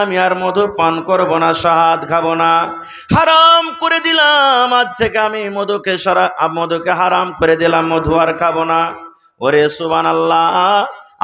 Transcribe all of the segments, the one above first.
আমি আর মধু পান করব না, শাহাদ খাবো না, হারাম করে দিলাম, আজ থেকে আমি মধুকে হারাম করে দিলাম, মধু আর খাবো না। ওরে সুবহানাল্লাহ,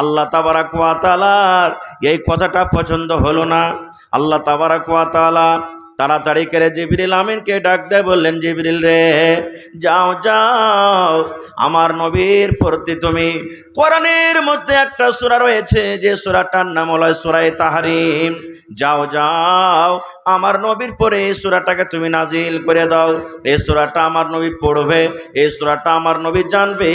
আল্লাহ তাবারাক ওয়া তাআলার এই কথাটা পছন্দ হলো না। আল্লাহ তাবারাক ওয়া তাআলা তাড়াতাড়ি করে জিবরিল আমিনকে ডাক দেয়, বললেন, জিবরিল রে, যাও যাও, আমার নবীর প্রতি তুমি, কোরআনের মধ্যে একটা সূরা রয়েছে যে সূরাটার নাম হলো সূরা তাহরিম, যাও যাও আমার নবীর পরে এই সূরাটাকে তুমি নাজিল করে দাও। এই সূরাটা আমার নবী পড়বে, এই সূরাটা আমার নবী জানবে,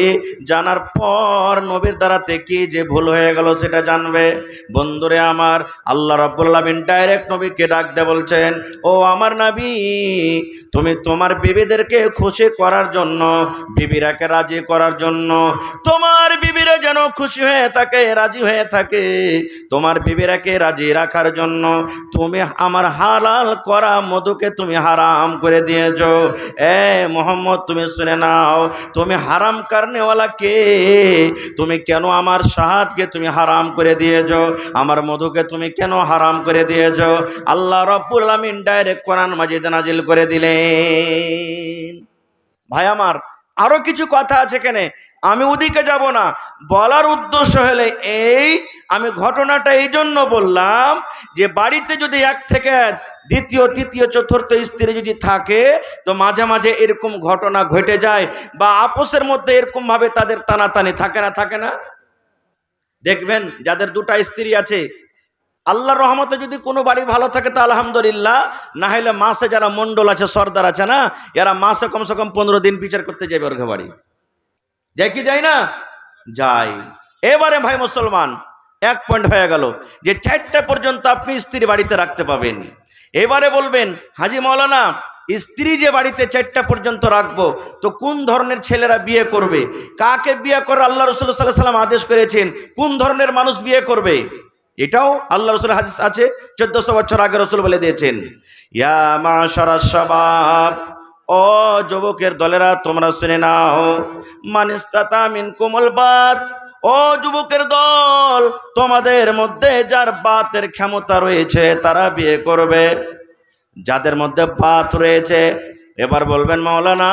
জানার পর নবীর দ্বারাতে কি যে ভুল হয়ে গেল সেটা জানবে। বন্ধুরে আমার, আল্লাহ রাব্বুল আলামিন ডাইরেক্ট নবীকে ডাক দিয়ে বলছেন, ও আমার নবী, তুমি তোমার বিবিদেরকে খুশি করার জন্য, বিবিরাকে রাজি করার জন্য, তোমার বিবিরা যেন খুশি হয়ে থাকে, রাজি হয়ে থাকে, তোমার বিবিরাকে রাজি রাখার জন্য তুমি আমার হালাল করা মধুকে তুমি হারাম করে দিয়েছো। এ মোহাম্মদ, তুমি শুনে নাও, তুমি হারাম করনেওয়ালা কে? তুমি কেন আমার শাহাদকে তুমি হারাম করে দিয়েছো, আমার মধুকে তুমি কেন হারাম করে দিয়েছো? আল্লাহ রাব্বুল আলামিন ডাইরেক্ট কোরআন মাজিদ নাজিল করে দিলেন। ভাই আমার, আরো কিছু কথা আছে, কেনে আমি ওদিকে যাব না, বলার উদ্দেশ্য হলে এই, আমি ঘটনাটা এই জন্য বললাম যে বাড়িতে যদি এক থেকে দ্বিতীয় তৃতীয় চতুর্থ স্ত্রী যদি থাকে, তো মাঝে মাঝে এরকম ঘটনা ঘটে যায়, বা আপোষের মধ্যে এরকম ভাবে তাদের টানাটানি থাকে না। দেখবেন যাদের দুটা স্ত্রী আছে, আল্লাহর রহমতে যদি কোনো বাড়ি ভালো থাকে তা আলহামদুলিল্লাহ, না হলে মাসে যারা মন্ডল আছে, সর্দার আছে না, এরা মাসে কমসে কম 15 দিন বিচার করতে যাবে ওর বাড়ি, যায় কি যায় না? যায়। এবারে ভাই মুসলমান, এক পয়েন্ট হয়ে গেল যে 4টা পর্যন্ত আপনি স্ত্রী বাড়িতে রাখতে পাবেন। এবারে বলবেন, হাজি মাওলানা, স্ত্রী যে বাড়িতে 4টা পর্যন্ত রাখবো, তো কোন ধরনের ছেলেরা বিয়ে করবে, কাকে বিয়ে করে আল্লাহ রাসূল সাল্লাল্লাহু আলাইহি ওয়াসাল্লাম আদেশ করেছেন, কোন ধরনের মানুষ বিয়ে করবে, এটাও আল্লাহ রাসূলের হাদিস আছে, 1400 বছর আগে রাসূল বলে দিয়েছেন, ইয়া মাশারাশ শাবাব, ও যুবকের দলেরা তোমরা শুনে নাও, মান ইসতাতা মিনকুমুল বাত, ও যুবকের দল, তোমাদের মধ্যে যার বাতের ক্ষমতা রয়েছে তারা বিয়ে করবে, যাদের মধ্যে বাত রয়েছে। এবার বলবেন, মাওলানা,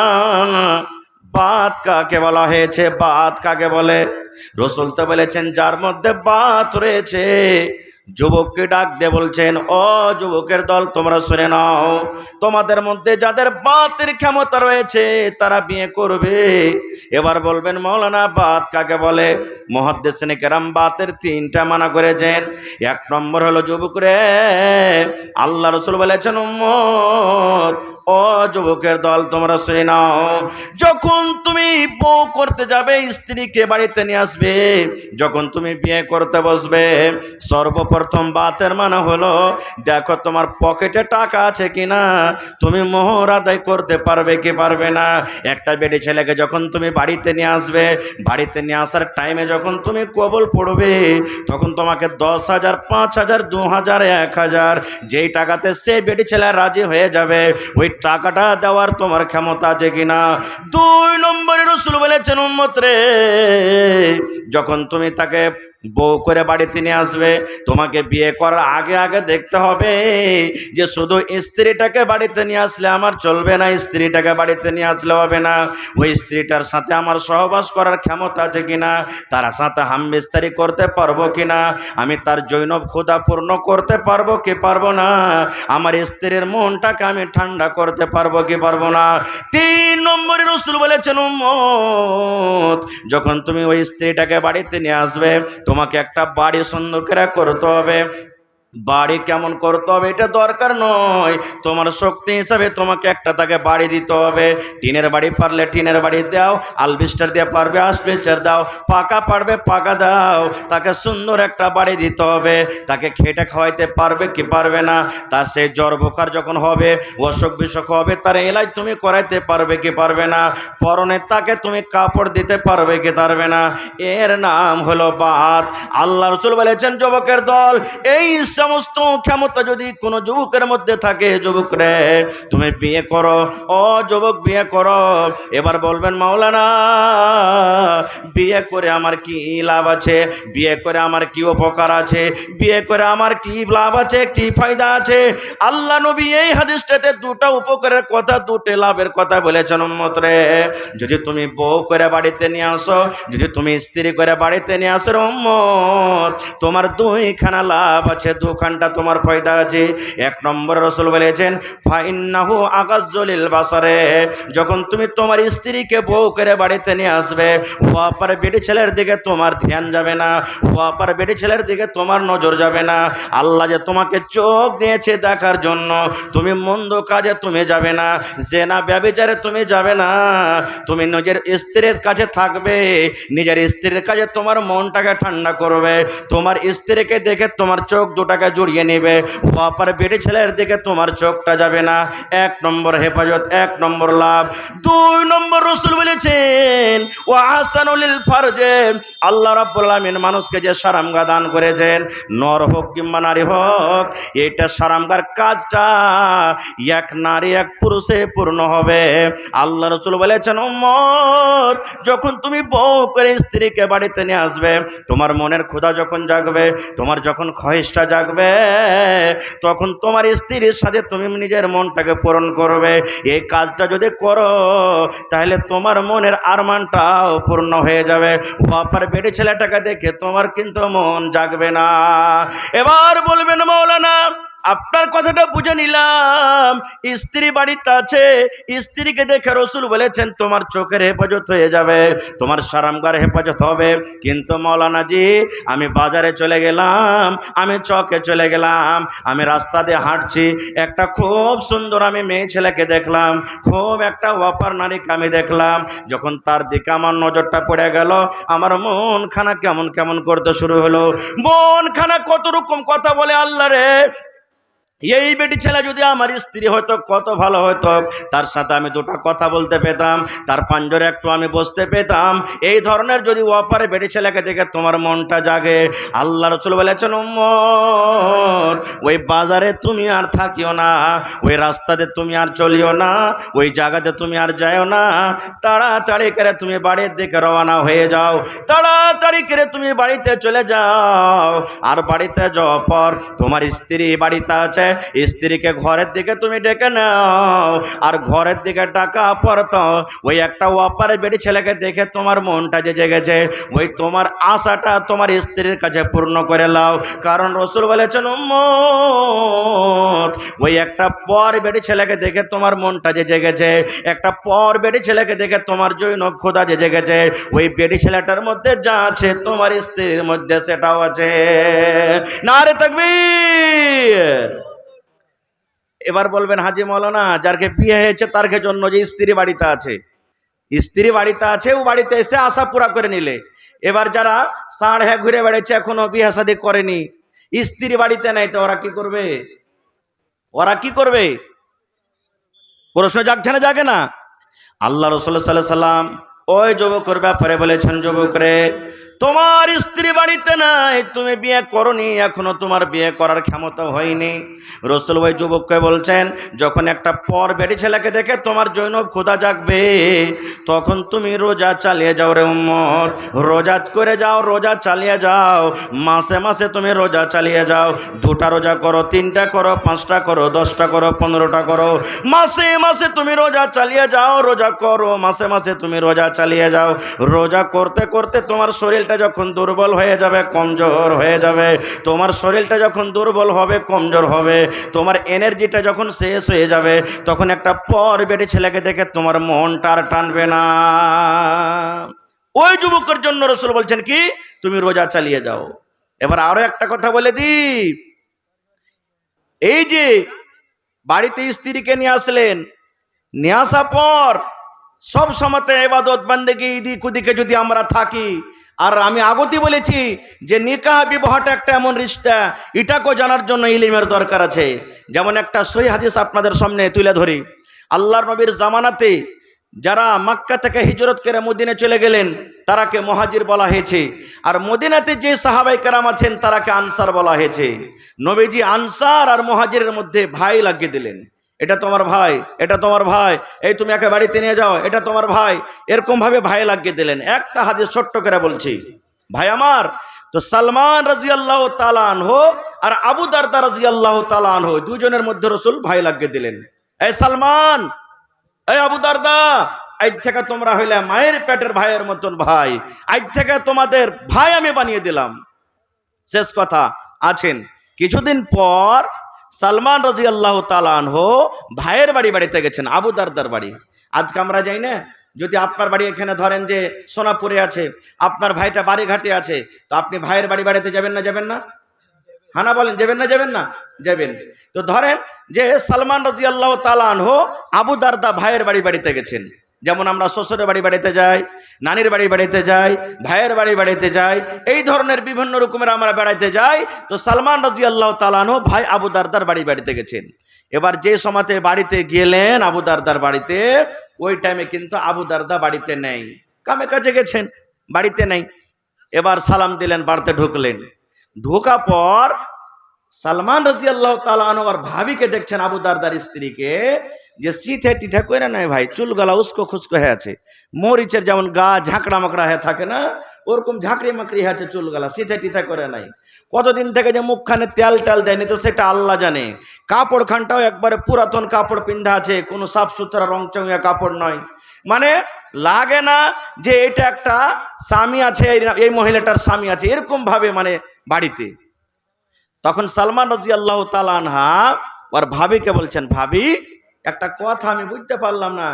বাত কাকে বলা হয়েছে, বাত কাকে বলে? রাসূল তো বলেছেন যার মধ্যে বাত রয়েছে। যুবককে ডাক দিয়ে বলছেন, ও যুবকের দল, তোমরা শুনে নাও, তোমাদের মধ্যে যাদের বাতের ক্ষমতা রয়েছে তারা বিয়ে করবে। এবার বলবেন, মাওলানা, বাত কাকে বলে? মুহাদ্দিসিনে কেরাম বাতের 3টা মানা করেছেন। 1 নম্বর হলো, যুবক রে, আল্লাহ রাসূল বলেছেন, উম্মত, ও যুবকের দল, তোমরা শুনে নাও, যখন তুমি বউ করতে যাবে, স্ত্রীকে বাড়িতে নিয়ে আসবে, যখন তুমি বিয়ে করতে বসবে, সর্বপ্রথম বাতের মানে হলো, দেখো তোমার পকেটে টাকা আছে কিনা, তুমি মোহর আদায় করতে পারবে কি পারবে না। একটা বেটি ছেলেকে যখন তুমি বাড়িতে নিয়ে আসবে, বাড়িতে নিয়ে আসার টাইমে যখন তুমি কবুল পড়বে, তখন তোমাকে 10,000, 5,000, 2,000, 1,000 যেই টাকাতে সে বেটি ছেলে রাজি হয়ে যাবে, ওই টাকাটা দেওয়ার তোমার ক্ষমতা আছে কিনা। 2 নম্বরে রাসূল বলেছেন, উম্মত রে, যখন তুমি তাকে বউ করে বাড়িতে নিয়ে আসবে, তোমাকে বিয়ে করার আগে আগে দেখতে হবে যে শুধু স্ত্রীটাকে বাড়িতে নিয়ে আসলে আমার চলবে না, স্ত্রীটাকে বাড়িতে নিয়ে আসলে হবে না, ওই স্ত্রীটার সাথে আমার সহবাস করার ক্ষমতা আছে কিনা, তার সাথে হামবিস্তারি করতে পারবো কিনা, আমি তার জৈনব ক্ষুধা পূর্ণ করতে পারবো কি পারবো না, আমার স্ত্রীর মনটাকে আমি ঠান্ডা করতে পারবো কি পারবো না। 3 নম্বরে রাসূল বলেছেন, উম্মত, যখন তুমি ওই স্ত্রীটাকে বাড়িতে নিয়ে আসবে, তোমাকে একটা বাড়ি সুন্দর করে করতে হবে। বাড়ি কেমন করতে হবে এটা দরকার নয়, তোমার শক্তি হিসাবে তোমাকে একটা তাকে বাড়ি দিতে হবে। টিনের বাড়ি পারলে টিনের বাড়ি দাও, আলবেস্টার দিয়ে পারবে আলবেস্টার দাও, পাকা পারবে পাকা দাও, তাকে সুন্দর একটা বাড়ি দিতে হবে। তাকে খেটে খাওয়াইতে পারবে কি পারবে না, তার সেই জ্বর বোখার যখন হবে, অসুখ বিসুখ হবে, তার এলাজ তুমি করাইতে পারবে কি পারবে না, পরনে তাকে তুমি কাপড় দিতে পারবে কি পারবে না, এর নাম হলো বাত। আল্লাহ রাসূল বলেছেন, যুবকের দল, এই সমস্ত ক্ষমতা যদি কোনো যুবকের মধ্যে থাকে, যুবক রে তুমি বিয়ে করো, ও যুবক বিয়ে করো। এবার বলবেন মাওলানা বিয়ে করে আমার কি লাভ আছে, বিয়ে করে আমার কি উপকার আছে, বিয়ে করে আমার কি লাভ আছে, কি ফায়দা আছে? আল্লাহ নবী এই হাদিসটাতে দুটো উপকারের কথা, দুটো লাভের কথা বলেছেন। উম্মত রে, যদি তুমি বউ করে বাড়িতে নিয়ে আসো, যদি তুমি স্ত্রী করে বাড়িতে নিয়ে আসো উম্মত, তোমার দুইখানা লাভ আছে, দুখানটা তোমার ফায়দা আছে। এক নম্বর রাসূল বলেছেন ফাইন্নাহু আগাজ্জুলিল বাসারে, যখন তুমি তোমার স্ত্রীকে বউ করে বাড়িতে নিয়ে আসবে, ওয়াপার বেটি ছেলের দিকে তোমার ধ্যান যাবে না, ওয়াপার বেটি ছেলের দিকে তোমার নজর যাবে না। আল্লাহ যে তোমাকে চোখ দিয়েছে দেখার জন্য, তুমি মন্দ কাজে তুমি যাবে না, জেনা ব্যভিচারে তুমি যাবে না, তুমি নিজের স্ত্রীর কাছে থাকবে, নিজের স্ত্রীর কাছে তোমার মনটাকে ঠান্ডা করবে, তোমার স্ত্রীকে দেখে তোমার চোখ দুটাকে জড়িয়ে নেবে, ওয়াপার বেটি ছেলের দিকে তোমার চোখটা যাবে না। এক নম্বর হেফাজত, এক নম্বর লাভ। দুই নম্বর রাসূল বলেছেন ওয়া আহসানুল ফারজে, আল্লাহ রাব্বুল আলামিন মানুষকে যে সারামগা দান করেছেন, নর হোক কিংবা নারী হোক, এটা সারামগার কাজটা এক নারী এক পুরুষে পূর্ণ হবে। আল্লাহ রাসূল বলেছেন উম্মত, যখন তুমি বউ করে স্ত্রীকে বাড়িতে নিয়ে আসবে, তোমার মনের ক্ষুধা যখন জাগবে, তোমার যখন খয়েশটা জাগবে, তখন তোমার স্ত্রীর সাথে তুমি নিজের মনটাকে পূরণ করবে। এই কাজটা যদি করো তাহলে তোমার মনের আরমানটাও পূর্ণ হয়ে যাবে, বাপার বেটি ছেলেটাকে দেখে তোমার কিন্তু মন জাগবে না। এবার বলবেন মাওলানা আপনার কথাটা বুঝে নিলাম, স্ত্রী বাড়িতে আছে, স্ত্রীকে দেখে রাসূল বলেছেন তোমার চোখের হেফাজত হয়ে যাবে, তোমার সারামগার হেফাজত হবে। কিন্তু মাওলানা জি, আমি বাজারে চলে গেলাম, আমি চকে চলে গেলাম, আমি রাস্তা দিয়ে হাঁটছি, একটা খুব সুন্দর আমি মেয়ে ছেলেকে দেখলাম, খুব একটা ওয়াপার নারীকে আমি দেখলাম, যখন তার দিকে আমার নজরটা পড়ে গেল, আমার মন খানা কেমন কেমন করতে শুরু হলো। মন খানা কত রকম কথা বলে আল্লাহ রে, এই বেটি ছেলে যদি আমার স্ত্রী হয়তো কত ভালো হতো, তার সাথে আমি দুটো কথা বলতে পেতাম, তার পাঞ্জরে একটু আমি বসতে পেতাম। এই ধরনের যদি ওয়াপারে বেটি ছেলেকে দেখে তোমার মনটা জাগে, আল্লাহ রাসূল বলেছেন উম্মত, ওই বাজারে তুমি আর থাকিও না, ওই রাস্তাতে তুমি আর চলিও না, ওই জায়গাতে তুমি আর যাইও না, তাড়াতাড়ি করে তুমি বাড়ির দিকে রওনা হয়ে যাও, তাড়াতাড়ি করে তুমি বাড়িতে চলে যাও। আর বাড়িতে যাওয়ার পর তোমার স্ত্রী বাড়িতে আছে, স্ত্রীকে ঘরের দিকে তুমি ডেকে নাও, আর ঘরের দিকে ডাকা পর তো ওই একটা ওয়াপারে বেটি ছেলেকে দেখে তোমার মনটা যে জেগেছে, ওই তোমার আশাটা তোমার স্ত্রীর কাছে পূর্ণ করে নাও। কারণ রাসূল বলেছেন উম্মত, ওই একটা পর বেটি ছেলেকে দেখে তোমার মনটা যে জেগেছে, একটা পর বেটি ছেলেকে দেখে তোমার জৈন খোদা যে জেগেছে, ওই বেটি ছেলেটার মধ্যে যা আছে তোমার স্ত্রীর মধ্যে সেটাও আছে। নারে তাকবীর। এবার বলবেন হাজি মাওলানা, যারকে বিয়ে হয়েছে তার জন্য যে স্ত্রী বাড়িতে আছে, স্ত্রী বাড়িতে আছে, ও বাড়িতে এসে আশা পুরা করে নিলে। এবার যারা সাড় হ্যাঁ ঘুরে বেড়েছে, এখনো বিয়ে শাদী করেনি, স্ত্রী বাড়িতে নাই, তো ওরা কি করবে? ওরা কি করবে? প্রশ্ন জাগছে না জাগে না? আল্লাহ রাসূল সাল্লাল্লাহু আলাইহি সাল্লাম ওই যুবকের ব্যাপারে বলেছেন, যুবক রে, তোমার স্ত্রী বাড়িতে নাই, তুমি বিয়ে করনি, এখনো তোমার বিয়ে করার ক্ষমতা হয়নি। রাসূল ওই যুবককে বলছেন, যখন একটা পর বেটি ছেলেকে দেখে তোমার জৈনব খোদা জাগবে, তখন তুমি রোজা চালিয়ে যাও রে উম্মত, রোজা করে যাও, রোজা চালিয়ে যাও, মাসে মাসে তুমি রোজা চালিয়ে যাও, 2টা রোজা করো, 3টা করো, 5টা করো, 10টা করো, 15টা করো, মাসে মাসে তুমি রোজা চালিয়ে যাও, রোজা করো, মাসে মাসে তুমি রোজা চালিয়ে যাও। রোজা করতে করতে তোমার শরীরটা যখন দুর্বল হয়ে যাবে, কমজোর হয়ে যাবে, তোমার শরীরটা যখন দুর্বল হবে, কমজোর হবে, তোমার এনার্জিটা যখন শেষ হয়ে যাবে, তখন একটা পর বেটি ছেলেকে দেখে তোমার মনটা আর টানবে না। ওই যুবকের জন্য রাসূল বলছেন কি, তুমি রোজা চালিয়ে যাও। এবার আরো একটা কথা বলে দিই, এই যে বাড়িতে স্ত্রীকে নিয়ে আসলেন, নিয়ে আসার পর সব সময়তে ইবাদত বান্দেগি ইদিক ওদিকে যদি আমরা থাকি, আর আমি আগতেই বলেছি যে নিকাহ বিবাহটা একটা এমন রিশতা, এটাকেও জানার জন্য ইলমের দরকার আছে। যেমন একটা সহিহ হাদিস আপনাদের সামনে তুলে ধরি। আল্লাহর নবীর জামানাতে যারা মক্কা থেকে হিজরত করে মদিনে চলে গেলেন তারাকে মুহাজির বলা হয়েছে, আর মদিনাতে যে সাহাবায়ে কেরাম আছেন তারাকে আনসার বলা হয়েছে। নবীজি আনসার আর মুহাজিরের মধ্যে ভাই লাগিয়ে দিলেন, এটা তোমার ভাই, এটা তোমার ভাই, এই তুমি একে বাড়িতে নিয়ে যাও, এটা তোমার ভাই, এরকম ভাবে ভাই লাগিয়ে দিলেন। একটা হাদিস ছোট্ট করে বলছি ভাই আমার, তো সালমান রাদিয়াল্লাহু তাআলা আনহু আর আবু দারদা রাদিয়াল্লাহু তাআলা আনহু দুজনের মধ্যে রাসূল ভাই লাগিয়ে দিলেন। এই সালমান, এই আবু দারদা, আজ থেকে তোমরা হইলে মায়ের পেটের ভাইয়ের মতন ভাই, আজ থেকে তোমাদের ভাই আমি বানিয়ে দিলাম। শেষ কথা আছেন। কিছুদিন পর সালমান রাদিয়াল্লাহু তাআলা আনহু ভাইয়ের বাড়িতে গেছেন, আবু দারদার বাড়ি। আজকে আমরা যাই না, যদি আপনার বাড়ি এখানে ধরেন যে সোনাপুরে আছে, আপনার ভাইটা বাড়িঘাটে আছে, তো আপনি ভাইয়ের বাড়িতে যাবেন না? যাবেন না? হানা বলেন, যাবেন না? যাবেন না? যাবেন। তো ধরেন যে সালমান রাদিয়াল্লাহু তাআলা আনহু আবু দারদা ভাইয়ের বাড়িতে গেছেন। যেমন আমরা শ্বশুরের বাড়িতে যাই, নানির বাড়িতে যাই, ভাইয়ের বাড়িতে যাই, এই ধরনের বিভিন্ন রকমের আমরা বেড়াইতে যাই। তো সালমান রাদিয়াল্লাহু তাআলা আনহু ভাই আবু দারদার বাড়িতে গেছেন। এবার যে সময়তে বাড়িতে গেলেন আবু দারদার বাড়িতে, ওই টাইমে কিন্তু আবু দারদা বাড়িতে নেই, কামে কাজে গেছেন, বাড়িতে নেই। এবার সালাম দিলেন, বাড়িতে ঢুকলেন। ঢোকা পর সালমান রাদিয়াল্লাহু তাআলা আনহু আর ভাবিকে দেখছেন, আবু দারদার স্ত্রীকে, যে সিথে টিঠা করে নাই ভাই, চুল গলা উস্কো খুস্কো হয়ে আছে, মরিচের যেমন গা ঝাঁকড়া মাকড়া হয়ে থাকে না, ওরকম ঝাঁকড়ি মাকড়ি হয়েছে চুল গলা, সিথে টিঠা করে নাই। কতদিন থেকে যে মুখখানে তেল টাল দেয়নি তো সেটা আল্লাহ জানে। কাপড় খানটাও একবারে পুরাতন কাপড় পিন্ধা আছে, কোনো সাফ সুতরা রং চঙিয়া কাপড় নয়, মানে লাগে না যে এটা একটা স্বামী আছে, এই মহিলাটার স্বামী আছে, এরকম ভাবে মানে বাড়িতে। তখন সালমান রাদিয়াল্লাহু তাআলা আনহা আর ভাবিকে বলছেন, ভাবি একটা কথা আমি বুঝতে পারলাম না।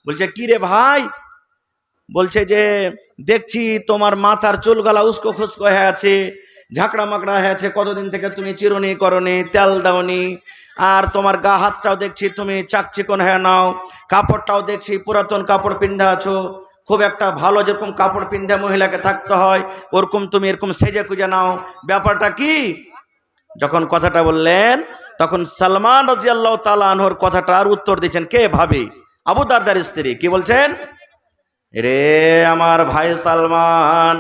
বলছে, কি রে ভাই? বলছে যে দেখছি তোমার মাথার চুল গলা উস্কো খুস্কো হয়ে আছে, ঝাঁকড়া মাকড়া হয়ে আছে, কতদিন থেকে তুমি চিরুনি করনি, তেল দাওনি, আর তোমার গা হাতটাও দেখছি তুমি চাকচিকন হয়ে নাও, কাপড়টাও দেখছি পুরাতন কাপড় পিন্ধা আছো, খুব একটা ভালো যেরকম কাপড় পিন্ধা মহিলাকে থাকতে হয় ওরকম তুমি এরকম সেজে কুজে নাও, ব্যাপারটা কি? যখন কথাটা বললেন তখন সালমান রাদিয়াল্লাহু তাআলা আনহুর কথাটার উত্তর দিচ্ছেন কে? ভাবি, আবু দারদার স্ত্রী। কি বলছেন? রে আমার ভাই সালমান,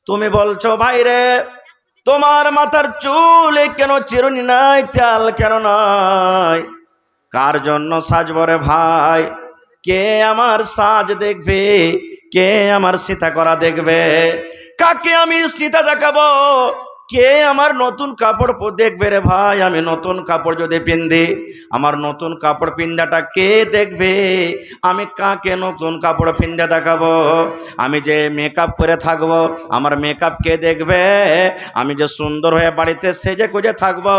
তুমি বলছো ভাই রে তোমার মাথার চুলে কেন চিরুনি নাই, তেল কেন নাই, কার জন্য সাজবো রে ভাই? কে আমার সাজ দেখবে? কে আমার সীতা করা দেখবে? কাকে আমি সীতা দেখাবো? কে আমার নতুন কাপড় দেখবে রে ভাই? আমি নতুন কাপড় যদি পিন্ধি, আমার নতুন কাপড় পিন্ধাটা কে দেখবে? আমি কাকে নতুন কাপড় পিন্ধে দেখাবো? আমি যে মেকআপ করে থাকবো, আমার মেকআপ কে দেখবে? আমি যে সুন্দর হয়ে বাড়িতে সেজে গুজে থাকবো,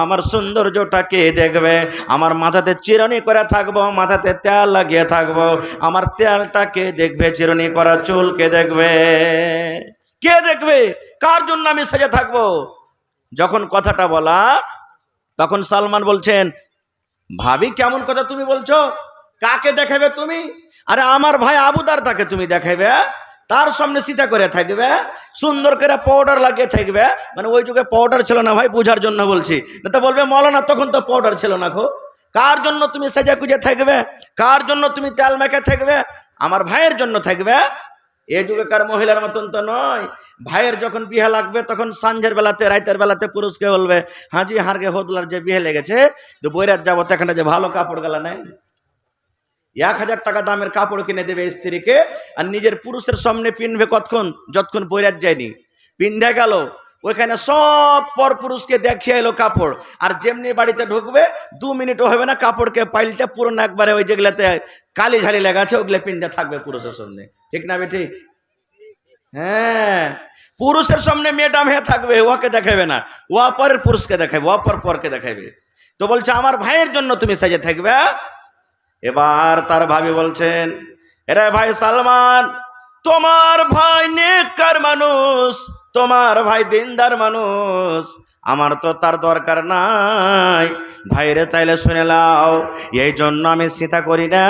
আমার সৌন্দর্যটা কে দেখবে? আমার মাথাতে চিরুনি করে থাকবো, মাথাতে তেল লাগিয়ে থাকবো, আমার তেলটা কে দেখবে? চিরুনি করা চুল কে দেখবে? কে দেখবে? কার জন্য আমি সেজে থাকবো? যখন কথাটা বলা তখন সালমান বলছেন, ভাবি কেমন কথা তুমি বলছো? কাকে দেখাবে তুমি? আরে আমার ভাই আবু দারদাকে তুমি দেখাবে, তার সামনে সীতা করে থাকবে, সুন্দর করে পাউডার লাগিয়ে থাকবে। মানে ওই যুগে পাউডার ছিল না ভাই, বুঝার জন্য বলছি, না তো বলবে মৌলানা তখন তো পাউডার ছিল না। কার জন্য তুমি সেজে গুজে থাকবে? কার জন্য তুমি তেল মেখে থাকবে? আমার ভাইয়ের জন্য থাকবে। এই যুগেকার মহিলার মতন তো নয়। ভাইয়ের যখন বিয়ে লাগবে তখন সন্ধ্যের বেলাতে রাতের বেলাতে পুরুষকে বলবে, হাজি হারগে হোদলার যে বিয়ে লেগেছে, তো বৈরাত যাবো, এখানে যে ভালো কাপড় গালা নেই, 1000 টাকা দামের কাপড় কিনে দেবে স্ত্রীকে, আর নিজের পুরুষের সামনে পিনবে কতক্ষণ? যতক্ষণ বৈরাত যায়নি। পিন্ধে গেল ওইখানে সব পর পুরুষকে দেখিয়ে এলো কাপড়, আর যেমনি বাড়িতে ঢুকবে 2 মিনিটও হবে না, কাপড়কে পাল্টে পুরনো একবারে ওই যেগুলাতে কালি ঝালি লেগে আছে ওগুলো পিন্ধে থাকবে পুরুষের সামনে। ঠিক না বেটি? হ্যাঁ, পুরুষের সামনে মেয়েটা হয়ে থাকবে, ওকে দেখাবে না, ও পরের পুরুষকে দেখাবে, ও পরকে দেখাবে। তো বলছে আমার ভাইয়ের জন্য তুমি সেজে থাকবে। এবার তার ভাবি বলছেন, এরে ভাই সালমান, তোমার ভাই নেককার মানুষ, তোমার ভাই দিনদার মানুষ, আমার তো তার দরকার নাই, ভাইরে চাইলে শুনে লাও, এই জন্য আমি সীতা করি না।